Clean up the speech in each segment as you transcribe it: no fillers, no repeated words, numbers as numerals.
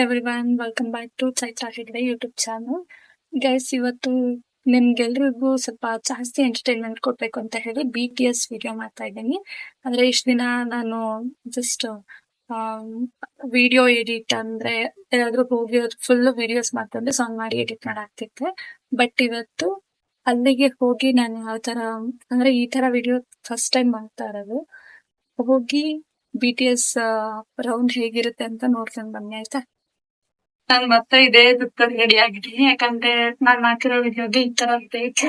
Everyone, welcome back to Chaitra Hegde YouTube channel. Guys, ಇವತ್ತು ನಿಮ್ಗೆಲ್ರಿಗೂ ಸ್ವಲ್ಪ ಜಾಸ್ತಿ ಎಂಟರ್ಟೈನ್ಮೆಂಟ್ ಕೊಡ್ಬೇಕು ಅಂತ ಹೇಳಿ BTS ವಿಡಿಯೋ ಮಾಡ್ತಾ ಇದ್ದೀನಿ. ಅಂದ್ರೆ ಇಷ್ಟು ದಿನ ನಾನು ಜಸ್ಟ್ ವಿಡಿಯೋ ಎಡಿಟ್ ಅಂದ್ರೆ ಏನಾದ್ರೂ ಹೋಗಿ ಫುಲ್ ವಿಡಿಯೋಸ್ ಮಾಡ್ಕೊಂಡು ಸಾಂಗ್ ಮಾಡಿ ಎಡಿಟ್ ಮಾಡಾಕ್ತಿದ್ದೆ. ಬಟ್ ಇವತ್ತು ಅಲ್ಲಿಗೆ ಹೋಗಿ ನಾನು ಯಾವ ತರ ಅಂದ್ರೆ ಈ ತರ ವಿಡಿಯೋ ಫಸ್ಟ್ ಟೈಮ್ ಮಾಡ್ತಾ ಇರೋದು. ಹೋಗಿ BTS ರೌಂಡ್ ಹೇಗಿರುತ್ತೆ ಅಂತ ನೋಡ್ಕೊಂಡ್ ಬನ್ನಿ, ಆಯ್ತಾ? ನಾನ್ ಮತ್ತೆ ಇದೇ ದುಃಖದ ರೆಡಿ ಆಗಿದ್ದೀನಿ, ಯಾಕಂದ್ರೆ ನಾನ್ ಮಾಡ್ತಿರೋ ವಿಡಿಯೋಗೆ ಈ ತರ ಬೇಕು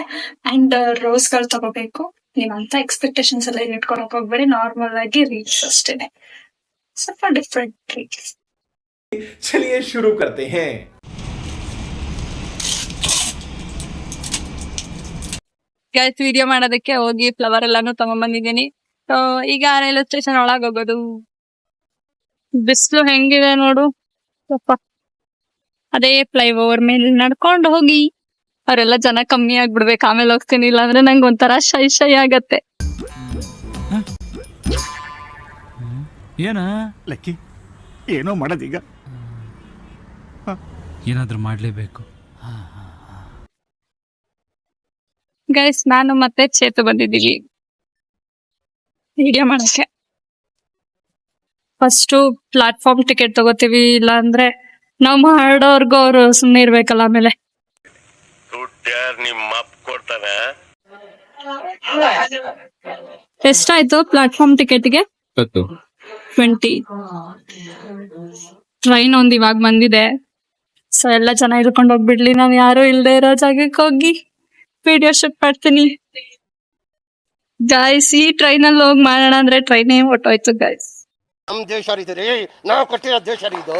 ಅಂಡ್ ರೋಸ್ ಗಳು ತಗೋಬೇಕು. ನೀವಂತ ಎಕ್ಸ್ಪೆಕ್ಟೇಷನ್ಸ್ ಎಲ್ಲ ಇಟ್ಕೊಳಕ್ ಹೋಗ್ಬೇಡಿ, ನಾರ್ಮಲ್ ಆಗಿ ರೀಲ್ಸ್ ಅಷ್ಟೇನೆ, ಸ್ವಲ್ಪ ಡಿಫ್ರೆಂಟ್ ರೀಲ್ಸ್. चलिए शुरू करते हैं. ಗೈಸ್, ವಿಡಿಯೋ ಮಾಡೋದಕ್ಕೆ ಹೋಗಿ ಫ್ಲವರ್ ಎಲ್ಲಾನು ತಗೊಂಡ್ಬಂದಿದ್ದೀನಿ. ಸೊ ಈಗ ರೈಲ್ವೆ ಸ್ಟೇಷನ್ ಒಳಗ್ ಹೋಗೋದು. ಬಿಸಿಲು ಹೆಂಗಿದೆ ನೋಡು, ಸ್ವಲ್ಪ ಅದೇ ಫ್ಲೈಓವರ್ ಮೇಲೆ ನಡ್ಕೊಂಡು ಹೋಗಿ. ಅವರೆಲ್ಲ ಜನ ಕಮ್ಮಿ ಆಗ್ಬಿಡ್ಬೇಕು, ಆಮೇಲೆ ಹೋಗ್ತೀನಿ, ಇಲ್ಲಾಂದ್ರೆ ನಂಗೆ ಒಂಥರ ಶೈ ಶೈ ಆಗತ್ತೆ. ಏನ ಲಕ್ಕಿ ಏನೋ ಮಾಡೋದೀಗ, ಏನಾದ್ರೂ ಮಾಡ್ಲೇಬೇಕು. ಗೈಸ್, ನಾನು ಮತ್ತೆ ಚೇತು ಬಂದಿದ್ದೀವಿ ವಿಡಿಯೋ ಮಾಡಕ್ಕೆ. ಫಸ್ಟ್ ಪ್ಲಾಟ್ಫಾರ್ಮ್ ಟಿಕೆಟ್ ತಗೋತೀವಿ, ಇಲ್ಲ ಅಂದ್ರೆ ನಾವ್ ಮಾಡೋರ್ಗು ಅವ್ರು ಸುಮ್ನೆ ಇರ್ಬೇಕಲ್ಲ. ಆಮೇಲೆ ಎಷ್ಟಾಯ್ತು ಪ್ಲಾಟ್ಫಾರ್ಮ್ ಟಿಕೆಟ್ಗೆ? 20. ಟ್ರೈನ್ ಒಂದ್ ಇವಾಗ ಬಂದಿದೆ. ಸೊ ಎಲ್ಲ ಜನ ಹಿಡ್ಕೊಂಡು ಹೋಗ್ಬಿಡ್ಲಿ, ನಾವ್ ಯಾರು ಇಲ್ದೇ ಇರೋ ಜಾಗಕ್ಕೆ ಹೋಗಿ ವಿಡಿಯೋ ಶೂಟ್ ಮಾಡ್ತೀನಿ. ಗಾಯ್ಸ್, ಈ ಟ್ರೈನ್ ಅಲ್ಲಿ ಹೋಗಿ ಮಾಡೋಣ ಅಂದ್ರೆ ಟ್ರೈನೇ ಹೊಟ್ಟೋಯ್ತು ಗಾಯ್ಸ್. ನಮ್ ದೇಶ ರೀ, ನಾವು ಕೊಟ್ಟಿರೋ ದೇಶ ಇದು.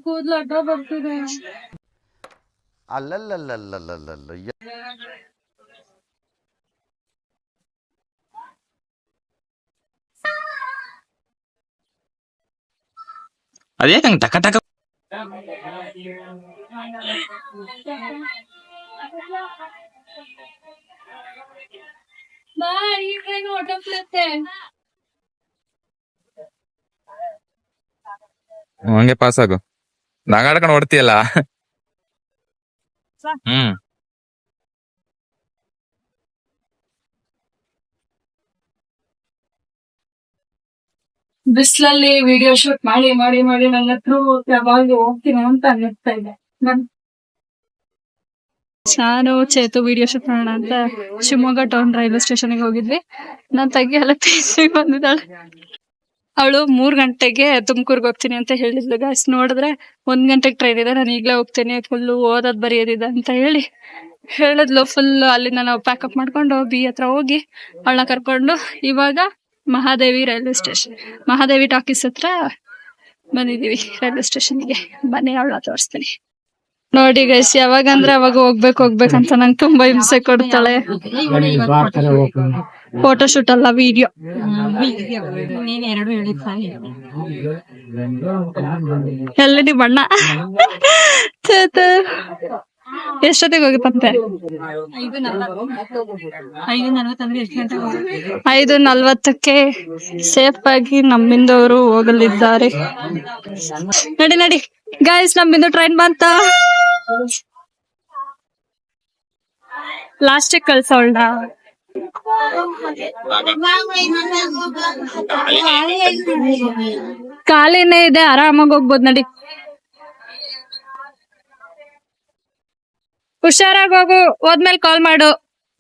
ಕೂದ್ಲು ಅಡ್ಡ ಬರ್ತಿದೆ. ಅಲ್ಲಲ್ಲಲ್ಲಲ್ಲಲ್ಲಲ್ಲ ಅದೇ ಟಕ ಟಕ ಈ ಟ್ರೈನ್ ಹೊಟ್ಟೋಗ್ಲತ್ತೆ. ಹಂಗೆ ಪಾಸ್ ಆಗು, ನಗಾಡ್ಕೊಂಡು ಹೊಡ್ತೀಯಲ್ಲ. ಬಿಸ್ಲಲ್ಲಿ ವಿಡಿಯೋ ಶೂಟ್ ಮಾಡಿ ಮಾಡಿ ಮಾಡಿ ನನ್ನ ಹತ್ರ ಯಾವಾಗ ಹೋಗ್ತೀನಿ ಅಂತ ಅನ್ನಿಸ್ತಾ ಇದೆ. ನಾನು ಚೇತು ವಿಡಿಯೋ ಶೂಟ್ ಮಾಡೋಣ ಅಂತ ಶಿವಮೊಗ್ಗ ಟೌನ್ ರೈಲ್ವೆ ಸ್ಟೇಷನ್ಗೆ ಹೋಗಿದ್ವಿ. ನಾನ್ ತಂಗಿ ಎಲ್ಲ ಪೀಸಿಗೆ ಬಂದಿದ್ದಾಳೆ. ಅವಳು 3 ಗಂಟೆಗೆ ತುಮಕೂರ್ಗೆ ಹೋಗ್ತೀನಿ ಅಂತ ಹೇಳಿದ್ಲು. ಗಾಯ್ಸ್, ನೋಡಿದ್ರೆ 1 ಗಂಟೆಗೆ ಟ್ರೈನ್ ಇದೆ, ನಾನು ಈಗ್ಲೇ ಹೋಗ್ತೀನಿ, ಫುಲ್ ಓದೋದ್ ಬರೆಯೋದಿದೆ ಅಂತ ಹೇಳಿದ್ಲು. ಫುಲ್ ಅಲ್ಲಿಂದ ನಾವು ಪ್ಯಾಕಪ್ ಮಾಡ್ಕೊಂಡು ಬಿ ಹತ್ರ ಹೋಗಿ ಅವಳನ್ನ ಕರ್ಕೊಂಡು ಇವಾಗ Mahadevi railway station, Mahadevi talkies ಹತ್ರ ಬಂದಿದೀವಿ ರೈಲ್ವೆ ಸ್ಟೇಷನ್ಗೆ. ಬನ್ನಿ, ಅವಳ ತೋರಿಸ್ತೀನಿ. ನೋಡಿ ಗೈಸ್, ಯಾವಾಗಂದ್ರೆ ಅವಾಗ ಹೋಗ್ಬೇಕಂತ ನಂಗೆ ತುಂಬಾ ಹಿಂಸೆ ಕೊಡ್ತಾಳೆ. ಫೋಟೋ ಶೂಟ್ ಅಲ್ಲ, ವಿಡಿಯೋ. ಎಲ್ಲಿ ಬಣ್ಣ ಎಷ್ಟೊತ್ತಿಗೆ ಹೋಗುತ್ತಂತೆ? 5:40ಕ್ಕೆ ಸೇಫ್ ಆಗಿ ನಮ್ಮಿಂದವರು ಹೋಗಲಿದ್ದಾರೆ. ನಡಿ ನಡಿ ಗೈಸ್, ನಮ್ಮಿಂದ ಟ್ರೈನ್ ಬಂತ. ಲಾಸ್ಟಿಗೆ ಕಳ್ಸೋಳ್ಳ. ಖಾಲಿನೇ ಇದೆ, ಆರಾಮಾಗಿ ಹೋಗ್ಬೋದು. ನಡಿ, ಹುಷಾರಾಗಿ ಹೋಗು, ಹೋದ್ಮೇಲೆ ಕಾಲ್ ಮಾಡು.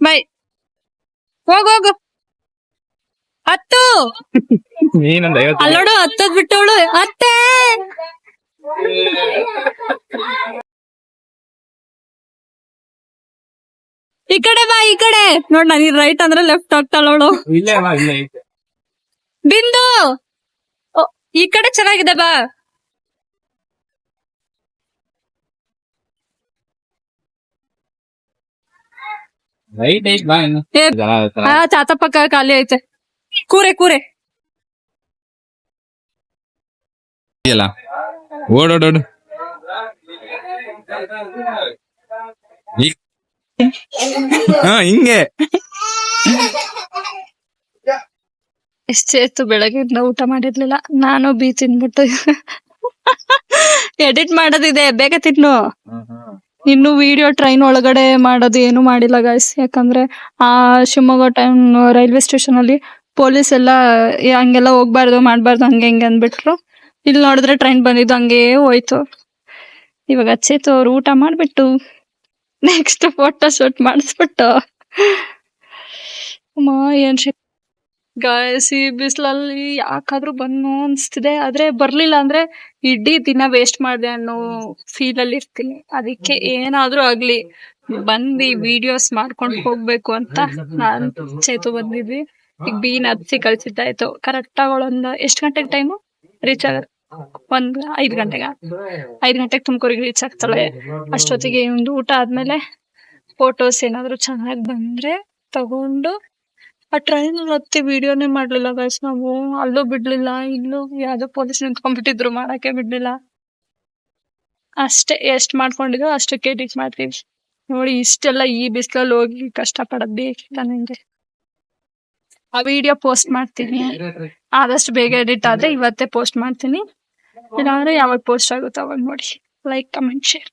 ಬೈ. ಹೋಗು. ಹತ್ತು ಅಲ್ಲೋಡು, ಹತ್ತದ್ ಬಿಟ್ಟವಳು. ಅತ್ತೆ, ಈ ಕಡೆ ಬಾ, ಈ ಕಡೆ ನೋಡ್. ನಾನು ರೈಟ್ ಅಂದ್ರೆ ಲೆಫ್ಟ್ ಹೋಗ್ತಾಳವಳು. ಬಿಂದು, ಈ ಕಡೆ ಚೆನ್ನಾಗಿದೆ, ಬಾ. ಚಾತಪಕ್ಕ ಖಾಲಿ ಐತೆ. ಕೂರೆ ಓಡೋಡು. ಹಿಂಗೆ ಎಷ್ಟೇತು ಬೆಳಗ್ಗೆಯಿಂದ ಊಟ ಮಾಡಿರ್ಲಿಲ್ಲ. ನಾನು ಬೀ ತಿನ್ಬಿಟ್ಟು ಎಡಿಟ್ ಮಾಡೋದಿದೆ, ಬೇಗ ತಿನ್ನು. ಇನ್ನು ವಿಡಿಯೋ ಟ್ರೈನ್ ಒಳಗಡೆ ಮಾಡೋದು ಏನು ಮಾಡಿಲ್ಲ ಗಾಯ್ಸ್. ಯಾಕಂದ್ರೆ ಆ ಶಿವಮೊಗ್ಗ ರೈಲ್ವೆ ಸ್ಟೇಷನ್ ಅಲ್ಲಿ ಪೊಲೀಸ್ ಎಲ್ಲ ಹಂಗೆಲ್ಲ ಹೋಗ್ಬಾರ್ದು ಮಾಡ್ಬಾರ್ದು ಹಂಗೆ ಹಿಂಗೆ ಅಂದ್ಬಿಟ್ರು. ಇಲ್ಲಿ ನೋಡಿದ್ರೆ ಟ್ರೈನ್ ಬಂದಿದ್ದು ಹಂಗೇ ಹೋಯ್ತು. ಇವಾಗ ಚೇತು ಅವ್ರು ಊಟ ಮಾಡ್ಬಿಟ್ಟು ನೆಕ್ಸ್ಟ್ ಫೋಟೋ ಶೂಟ್ ಮಾಡಿಸ್ಬಿಟ್ಟು ಅಮ್ಮ ಏನ್ ಗಾಯ್ಸ್, ಈ ಬಿಸಿಲಲ್ಲಿ ಯಾಕಾದ್ರೂ ಬನ್ನು ಅನ್ಸ್ತಿದೆ. ಆದ್ರೆ ಬರ್ಲಿಲ್ಲ ಅಂದ್ರೆ ಇಡೀ ದಿನ ವೇಸ್ಟ್ ಮಾಡ್ದೆ ಅನ್ನೋ ಫೀಲ್ ಅಲ್ಲಿ ಇರ್ತೀನಿ. ಅದಕ್ಕೆ ಏನಾದ್ರೂ ಆಗ್ಲಿ ಬಂದು ವಿಡಿಯೋಸ್ ಮಾಡ್ಕೊಂಡು ಹೋಗ್ಬೇಕು ಅಂತ ನಾನ್ ಚೇತು ಬಂದಿದ್ವಿ. ಈಗ ಬೀನ್ ಹತ್ತಿ ಕಳ್ಸಿದ್ದಾಯ್ತು. ಕರೆಕ್ಟ್ ಆಗಿ ಅವಳೊಂದು ಎಷ್ಟು ಗಂಟೆಗೆ ಟೈಮು ರೀಚ್ ಆಗ 5 ಗಂಟೆಗೆ 5 ಗಂಟೆಗೆ ತುಮಕೂರಿಗೆ ರೀಚ್ ಆಗ್ತಾಳೆ. ಅಷ್ಟೊತ್ತಿಗೆ ಒಂದು ಊಟ ಆದ್ಮೇಲೆ ಫೋಟೋಸ್ ಏನಾದ್ರು ಚೆನ್ನಾಗಿ ಬಂದ್ರೆ ತಗೊಂಡು ಆ ಟ್ರೈನ್ ಹತ್ತಿ ವಿಡಿಯೋನೇ ಮಾಡ್ಲಿಲ್ಲ ಗೈಸ್ ನಾವು. ಅಲ್ಲೂ ಬಿಡ್ಲಿಲ್ಲ, ಇಲ್ಲೂ ಯಾವ್ದೋ ಪೊಲೀಸ್ ನಿಂತ್ಕೊಂಡ್ಬಿಟ್ಟಿದ್ರು, ಮಾಡಕ್ಕೆ ಬಿಡ್ಲಿಲ್ಲ. ಅಷ್ಟೇ, ಎಷ್ಟ್ ಮಾಡ್ಕೊಂಡಿದ್ರು ಅಷ್ಟಕ್ಕೆ ಎಡಿಟ್ ಮಾಡ್ತೀವಿ ನೋಡಿ. ಇಷ್ಟೆಲ್ಲ ಈ ಬಿಸಿಲಲ್ಲಿ ಹೋಗಿ ಕಷ್ಟ ಪಡೋದ್ ಬೇಕಿಲ್ಲ ನಂಗೆ. ಆ ವಿಡಿಯೋ ಪೋಸ್ಟ್ ಮಾಡ್ತೀನಿ, ಆದಷ್ಟು ಬೇಗ ಎಡಿಟ್ ಆದ್ರೆ ಇವತ್ತೇ ಪೋಸ್ಟ್ ಮಾಡ್ತೀನಿ. ಇಲ್ಲಾಂದ್ರೆ ಯಾವಾಗ ಪೋಸ್ಟ್ ಆಗುತ್ತೋ ಅವಾಗ ನೋಡಿ. Like, comment, share.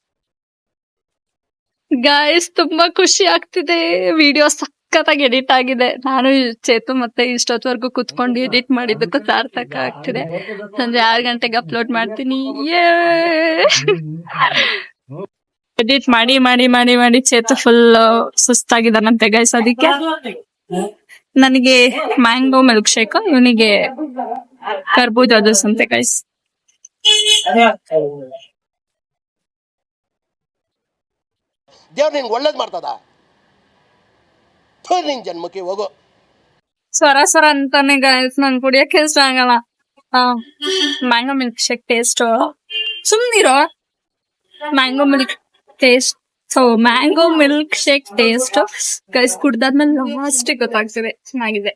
ಗಾಯ್ಸ್ ತುಂಬಾ ಖುಷಿ ಆಗ್ತಿದೆ. ವಿಡಿಯೋ ಸಖತ್ತಾಗಿ ಎಡಿಟ್ ಆಗಿದೆ. ನಾನು ಚೇತು ಮತ್ತೆ ಇಷ್ಟೊತ್ತವರೆಗೂ ಕುತ್ಕೊಂಡು ಎಡಿಟ್ ಮಾಡಿದ್ದಕ್ಕೂ ಸಾರ್ಥಕ ಆಗ್ತಿದೆ. ಸಂಜೆ 6 ಗಂಟೆಗೆ ಅಪ್ಲೋಡ್ ಮಾಡ್ತೀನಿ. ಎಡಿಟ್ ಮಾಡಿ ಮಾಡಿ ಮಾಡಿ ಮಾಡಿ ಚೇತು ಫುಲ್ ಸುಸ್ತಾಗಿದ್ದಾನಂತೆ ಗೈಸ್. ಅದಕ್ಕೆ ನನಗೆ ಮ್ಯಾಂಗೋ ಮಿಲ್ಕ್ ಶೇಕ್, ಇವನಿಗೆ ಕರ್ಬೂಜ ಜ್ಯೂಸ್ ಅಂತೆ ಗೈಸ್. ದೇವ್ರು ನಿನ್ಗೆ ಒಳ್ಳೇದ್ ಮಾಡ್ತದ, ನಿನ್ ಜನ್ಮಕ್ಕೆ ಹೋಗೋ. ಸ್ವರ ಸ್ವರ ಅಂತಾನೆ ಗೈಸ್, ನನ್ ಕುಡಿಯಕ್ಕೆ ಇಷ್ಟ ಆಗಲ್ಲ. ಮ್ಯಾಂಗೋ ಮಿಲ್ಕ್ ಶೇಕ್ ಟೇಸ್ಟ್ ಸುಮ್ನಿರೋ. Mango milk taste, mango milk shake taste guys ಕುಡ್ದಾದ್ಮೇಲೆ ಲಾಸ್ಟ್ ಗೊತ್ತಾಗ್ತಿದೆ ಚೆನ್ನಾಗಿದೆ.